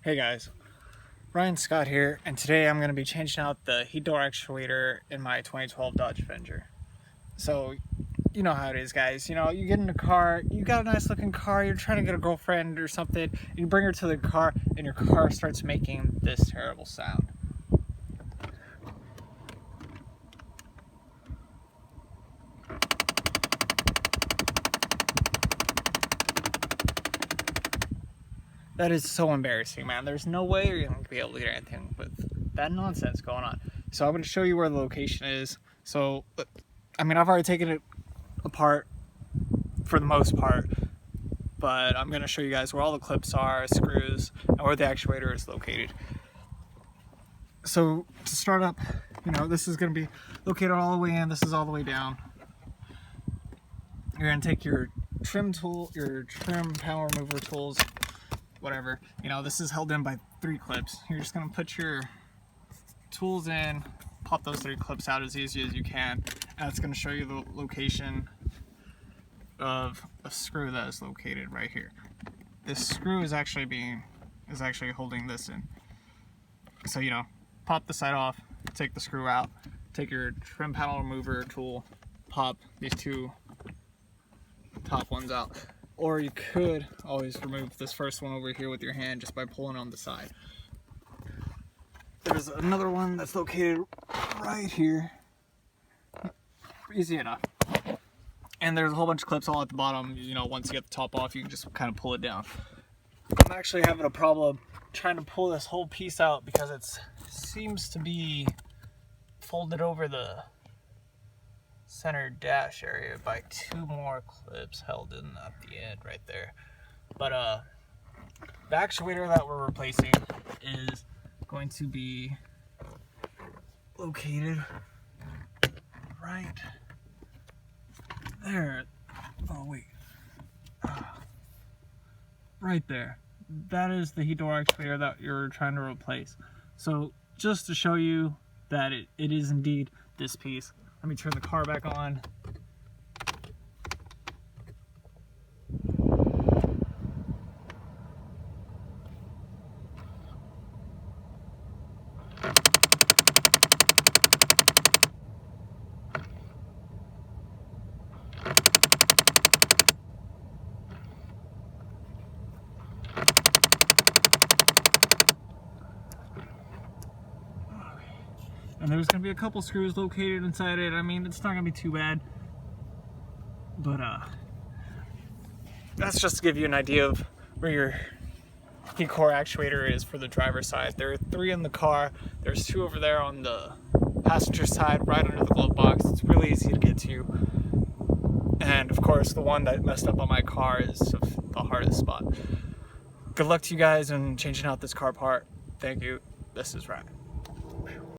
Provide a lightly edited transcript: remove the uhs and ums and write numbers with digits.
Hey guys, Ryan Scott here, and today I'm going to be changing out the heat door actuator in my 2012 Dodge Avenger. So, you know how it is, guys. You know, you get in a car, you got a nice looking car, you're trying to get a girlfriend or something, and you bring her to the car, and your car starts making this terrible sound. That is so embarrassing, man. There's no way you're going to be able to get anything with that nonsense going on. So I'm going to show you where the location is. So, I mean, I've already taken it apart for the most part, but I'm going to show you guys where all the clips are, screws, and where the actuator is located. So to start up, you know, this is going to be located all the way in, this is all the way down. You're going to take your trim tool, your trim power remover tools, whatever, you know, this is held in by 3 clips. You're just going to put your tools in, pop those 3 clips out as easy as you can, and it's going to show you the location of a screw that is located right here. This screw is actually holding this in. So, you know, pop the side off, take the screw out, take your trim panel remover tool, pop these 2 top ones out. Or you could always remove this first one over here with your hand just by pulling on the side. There's another one that's located right here. Easy enough. And there's a whole bunch of clips all at the bottom. You know, once you get the top off, you can just kind of pull it down. I'm actually having a problem trying to pull this whole piece out because it seems to be folded over the center dash area by 2 more clips held in at the end right there. But the actuator that we're replacing is going to be located right there. Oh wait, right there. That is the heat door actuator that you're trying to replace. So just to show you that it is indeed this piece, let me turn the car back on. And there's going to be a couple screws located inside it. I mean, it's not going to be too bad. But that's just to give you an idea of where your heat core actuator is for the driver's side. There are 3 in the car. There's 2 over there on the passenger side, right under the glove box. It's really easy to get to. And of course, the one that messed up on my car is the hardest spot. Good luck to you guys in changing out this car part. Thank you. This is Ryan.